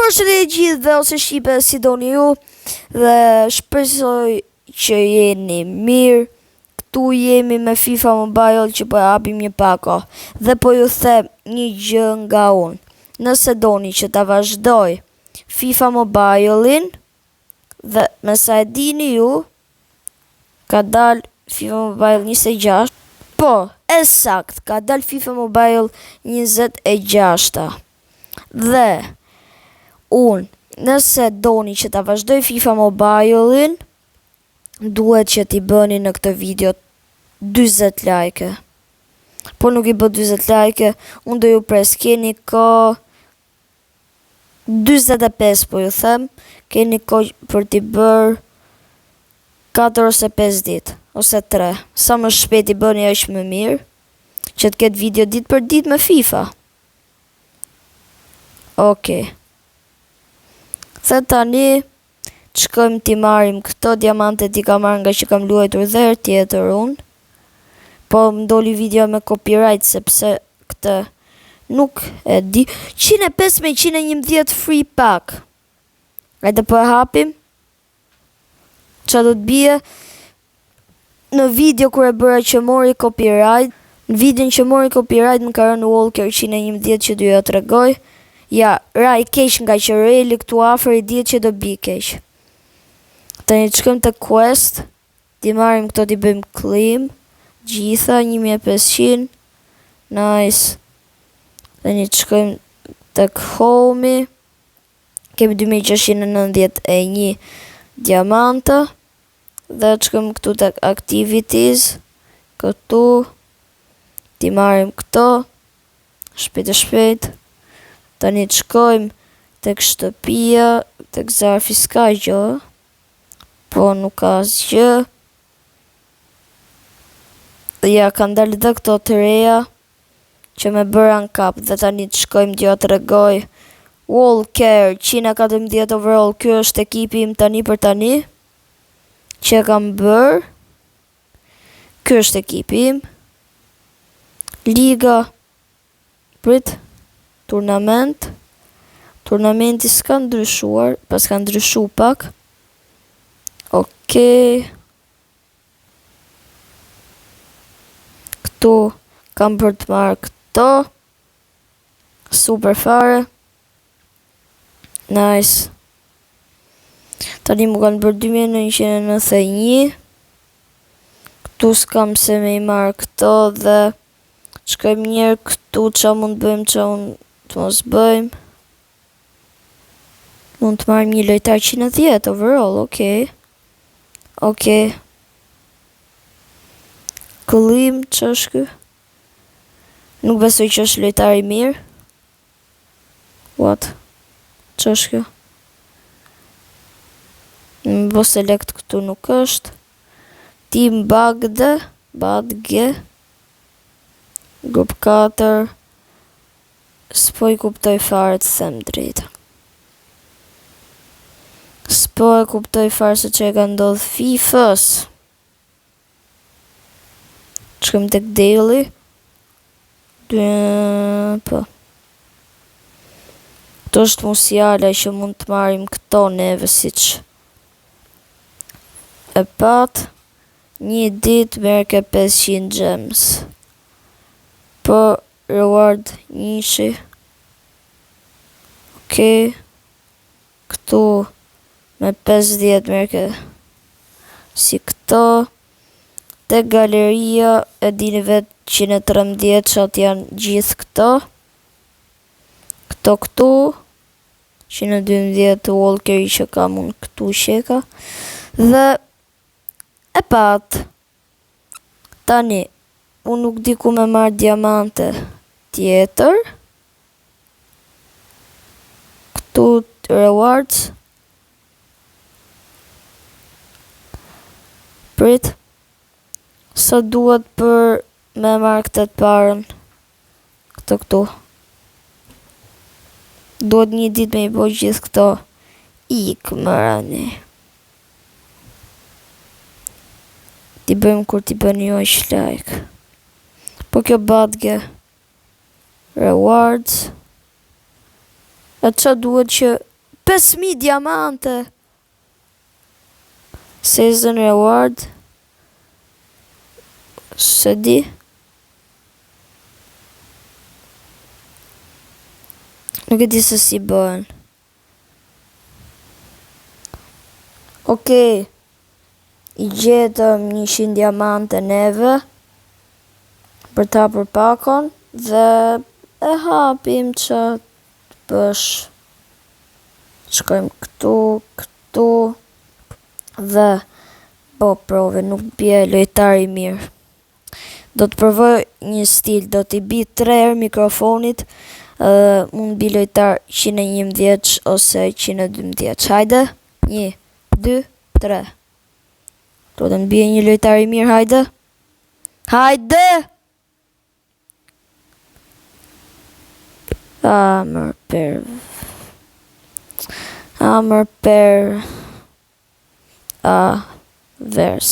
Përshëndetje gjithë dhe ose shqipe si doni ju dhe shpresoj që jeni mirë. Këtu jemi me FIFA Mobile që po hapim një pako dhe po ju them një gjë nga unë. Nëse doni që ta vazhdoj FIFA Mobile-in dhe me sa e dini ju ka dal FIFA Mobile 26. Po, sakt, ka dal FIFA Mobile 26. Dhe unë, nëse doni që ta vazhdoj FIFA Mobile-in, duhet që t'i bëni në këtë video 20 like. Po nuk i bë 20 like, unë do ju pres, keni ko 25 po ju them, keni ko për t'i bërë 4 ose 5 dit, ose 3. Sa më shpejt i bëni është më mirë, që t'ket video dit për dit me FIFA. Okej. Dhe tani, shkojmë t'i marim këto diamante t'i ka marrë nga që kam luajtur dhe herë tjetër unë. Po më doli video me copyright sepse këtë nuk e di. 105 me 111 free pack. Hajde po e hapim. Qa do t'bije? Në video kur e bëra që mori copyright, në videon që mori copyright më ka rënë Walker 111 që du ja t'regoj. Ja, ra i keq nga që rejli këtu afer i dihet që do bi keq. Tani të shkojmë të quest, t'i marim këto t'i bëjmë claim, gjitha 1500, nice. Tani të shkojmë të home, kemi 2691 diamanta, dhe të shkojmë këtu të activities, këtu, t'i marim këto, shpejt. Tani të shkojmë të shtëpia, të zarfi s'ka gjë, po nuk ka asgjë. Ja, kanë dalë dhe këto të reja, që me bëra në kap, dhe tani të shkojmë t'jo të regoj. Walker, 114 overall, kjo është ekipi im tani për tani, që e kam bërë. Kjo është ekipi im. Liga, prit. Turnamenti s'ka ndryshuar, pas ka ndryshu pak. Okej. Këtu kam për të marrë këto. Super fare. Nice. Tani mu kanë bërë 2991. Këtu s'kam se me i marrë këto dhe shkojmë njerë këtu qa mund bëjmë qa unë të mos bëjmë. Mund të marrim një lojtar 110 overall, okej. Këllim, që është kë? Nuk besoj që është lojtar i mirë. What? Që është kë? Në bo select këtu nuk është. Team Bagde, Grup 4. S'po i kuptoj fare të them drejta. S'po e kuptoj fare se që e ka ndodhë FIFA-s. Shkëm tek daily. Po. Këto është musiala që mund të marim këto neve si që e pat. Një dit merë ke 500 gems. Po reward njëshi. Okej. Këtu me 50 merke si këto. Te galeria e dini vetë 113 qatë janë gjithë këto. Këtu 112 Walker i që kam unë këtu sheka. Dhe e pat. Tani unë nuk di ku me marrë diamante tjetër. Këtu rewards. Prit. Sa duhet për me marrë këtë të parën. Këtu. Duhet një dit me i bo gjithë këto. Ikë më rani. Ti bëjmë kur ti bëni jo është like. Po kjo badge. Rewards. E qa duhet që 5.000 diamante. Season reward. Se di. Nuk e di se si bëhen. Okej. I gjetëm 100 diamante neve. Për ta për pakon. Dhe e hapim që bësh. Shkojmë këtu. Dhe po prove, nuk bje lojtar i mirë. Do të provoj një stil, do t'i bi 3 herë mikrofonit. Mund bi lojtar 111 ose 112. Hajde, 1, 2, 3. Do të m'bije një lojtar i mirë, hajde. Hajde! Mër per. Vers.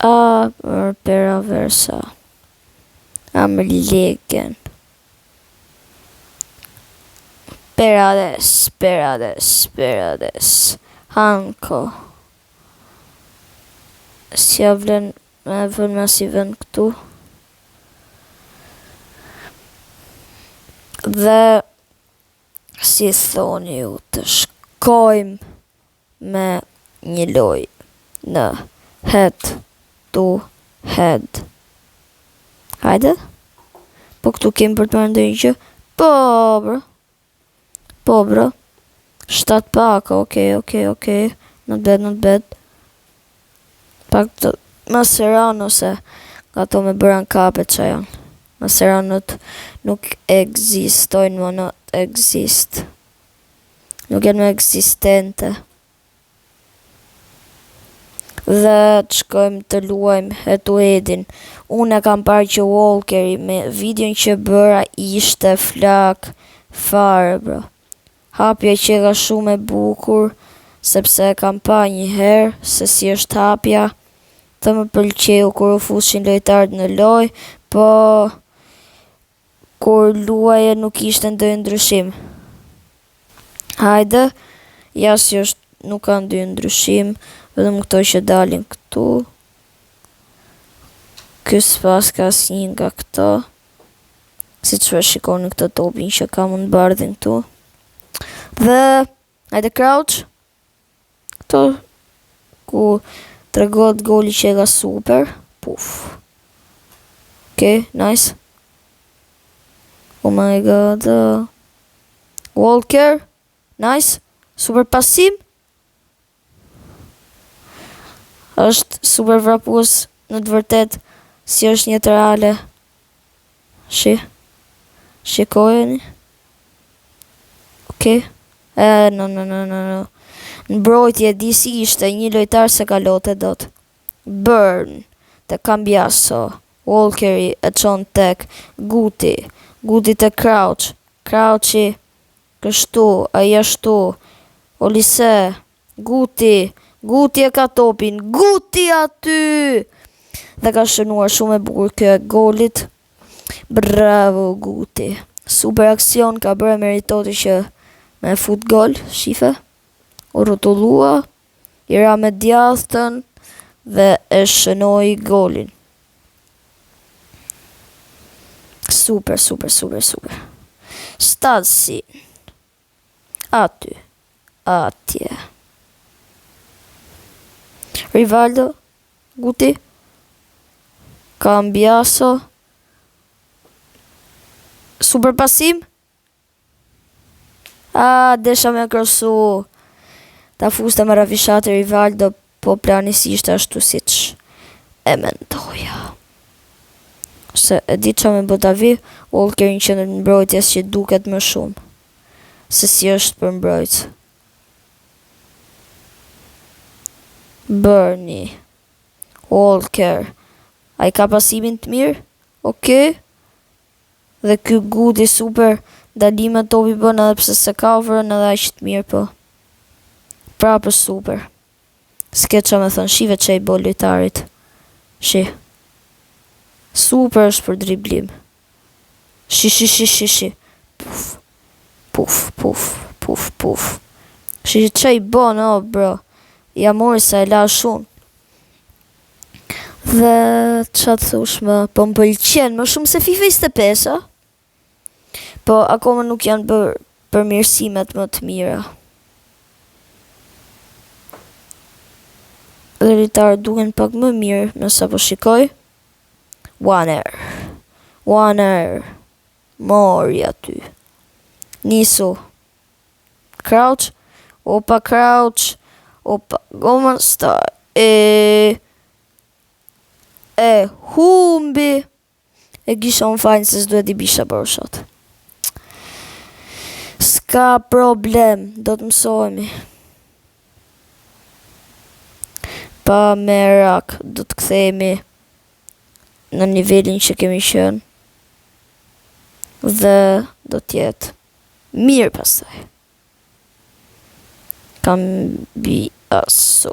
Mër per versa. Mër legen. Perades. Hanko. Si avlen me vën me si vën këtu. Dhe si thoni ju të shkojmë me një loj në head to head. Hajde? Po këtu kemë për të marrë ndonjë gjë? Po bro. 7 pak, okej. Not bad. Pak të Maserano se nga to me bëran kapet që janë. Maseranot nuk ekzistojnë, më not exist. Nuk janë më eksistente. Dhe të shkojmë të luajmë head-to-headin. Unë e kam parë që Walkeri me videon që bëra ishte flak fare, bro. Hapja që ka shumë e bukur, sepse e kam pa një herë, se si është hapja, të më pëlqeu kur u fushin lojtarët në loj, po kur luaje nuk ishte ndonjë ndryshim. Hajde, ja si është, nuk ka ndonjë ndryshim, vetëm këto që dalin këtu. Ky s'pas ka asnjë nga këto. Si që shikoni këto topin që ka mund bardhin këtu. Dhe, hajde crouch. Këto, ku tregohet goli që e ka super. Puf. Okej, nice. Oh my god. Walker. Nice. Super pasim. Është super vrapues në të vërtet. Si është një të reale. Shikojeni. Okej. No. Në mbrojtje disi ishte një lojtar se ka lote dot. Burn. Te Cambiaso. Walkeri e çon tek Guti. Guti te Crouch. Crouchi kështu, ai ashtu. Olise. Guti e ka topin. Guti aty. Dhe ka shënuar shumë e bukur kjo e golit. Bravo Guti. Super aksion ka bërë meritoti që me fut gol, shife. U rrotullua, i ra me djathtën dhe e shënoi golin. Super. Stasi. Atje. Rivaldo. Guti. Cambiaso. Super pasim. Desha me krosu. Ta fusta me rafishate Rivaldo, po plani si ishte ashtu siç e mendoja. Se e di qa me bëta vi, Walkerin që në mbrojtjes që duket më shumë. Se si është për mbrojt. Bernie. Walker. A i ka pasimin të mirë? Okej. Dhe ky Guti super dalime topi bën edhe pse se ka ofrën edhe aq të mirë po. Prapë super. S'ke qa me thënë, shive që i bo lojtarit. Super është për driblim. Shi. Puf, puf, puf, puf. Shi që i bon, o, bro. Ja mori sa e la shumë. Dhe që të thush më, po më pëlqen më shumë se FIFA 25, a? Po akoma nuk janë bërë përmirësimet më të mira. Dhe rritarë duken pak më mirë me sa po shikoj. One mori aty. Nisu. Crouch. Opa crouch. Opa Goman Star. Humbi. E kisha unë fajnë se s'duhet I bisha bërë shot. S'ka problem. Do të mësojmi. Pa merak. Do të kthehemi në nivelin që kemi qenë. Dhe do t'jetë mirë pastaj. Kam bi aso.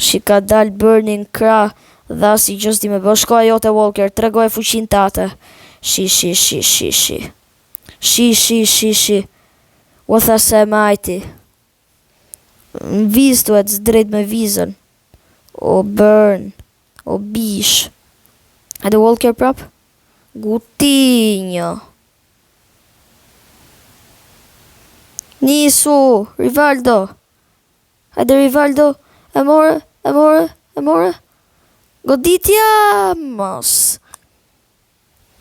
Shi ka dal burning krah dhe as I gjës di me bë. Shko ajo te Walker, tregoj fuqin tate. Shi. U tha se majti. Viz duhet drejt me vizën. O burn. O bish. Hajde Walker prap. Gutinjo. Nisu. Rivaldo. Hajde Rivaldo. E more. Goditja. Mos.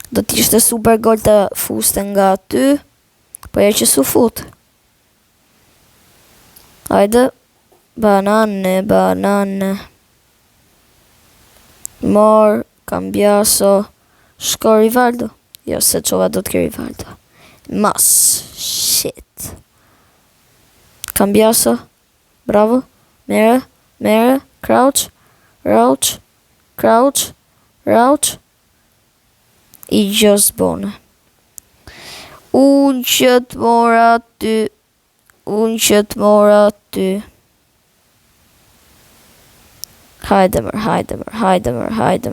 Do t'ishte super gol të fuste nga ty. Po ja që su fut. Hajde. Banane. Mor. Cambiaso. Shko Rivaldo. Jo se qova do t'ke Rivaldo. Mas. Shit. Cambiaso. Bravo. Mere. Crouch. I just bone. Unë që t'mora ty. Hajde mër. Hajde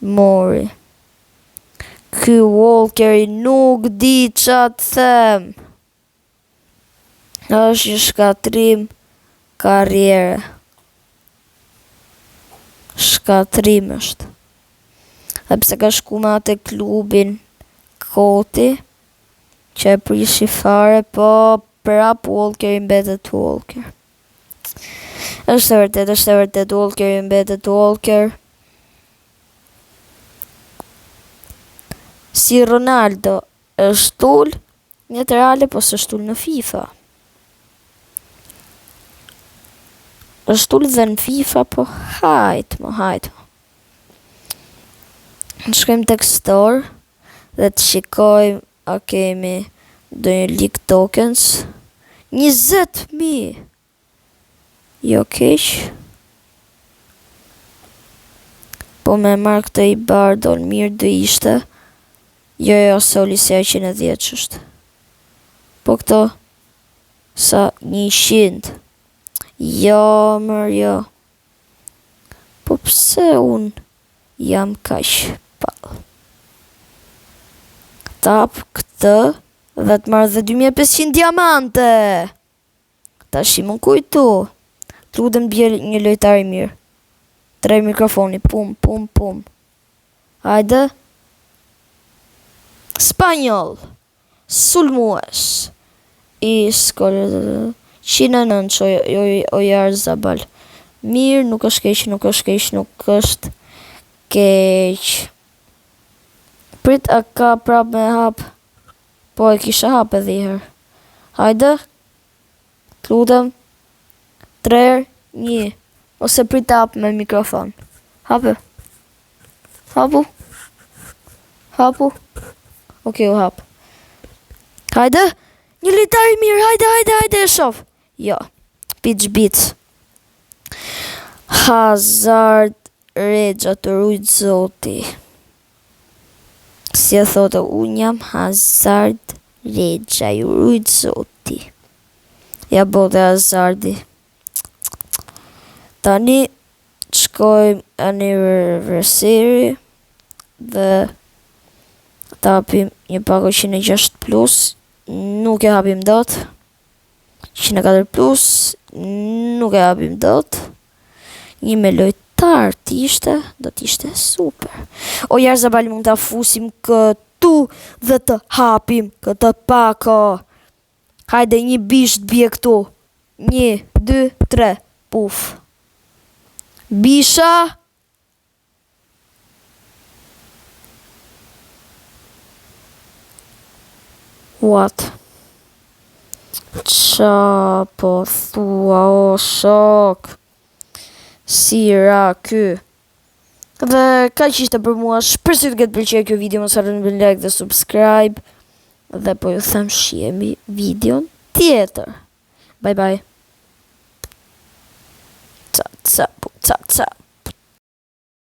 mori. Ky Walkeri nuk di qa të them. është një shkatrim karriere. Shkatrim është. Dhe pse ka shku me atë klubin Koti, që e prishi fare, po prap Walkeri mbetet Walker. është e vërtet Walkeri mbetet Walker. Si Ronaldo është tull një të reale, po së shtull në FIFA. është tull dhe në FIFA, po hajt. Në shkojmë tek store dhe të shikojmë a kemi do një league tokens. 20.000. Jo keq. Po me mark të I bardon mirë dë ishte. Jo, soli se 110 që është. Po këto sa 100. Jo, jo. Po pse unë jam kaq pall? Tap këtë dhe të marrë dhe 2500 diamante. Ta shimon kujtu. Të ludem bje një lojtar I mirë. Trej mikrofoni. Pum. Hajde. Spanjol. Sulmues. I skole 109 që Ojar Zabal. Mirë, nuk është keq. Prit a ka prap me hap. Po e kisha hap edhe herë. Hajde. Të lutem. 3, 1. Ose prit hap me mikrofon. Hapu. Okej, u hap. Hajde. Një lojtar I mirë. Hajde e shof. Jo. Pitch beats. Hazard Regja të rujt zoti. Si e thote, unë jam Hazard Regja I rujt zoti. Ja bote Hazardi. Tani, shkojmë anniversary dhe ta hapim një pako 106 plus, nuk e hapim dot. 104 plus, nuk e hapim dot. Një me lojtar t'ishte, do t'ishte super. O Jarzabal, mund t'a fusim këtu dhe të hapim këtë pako. Hajde, një bish t'bje këtu. 1, 2, 3, puf. Bisha. What? Qa po thua o shok? Si ra ky? Dhe ka që ishte për mua, shpresoj të këtë pëlqyer kjo video, mos harroni të like dhe subscribe. Dhe po ju them shihemi videon tjetër. Bye bye. Ca ca.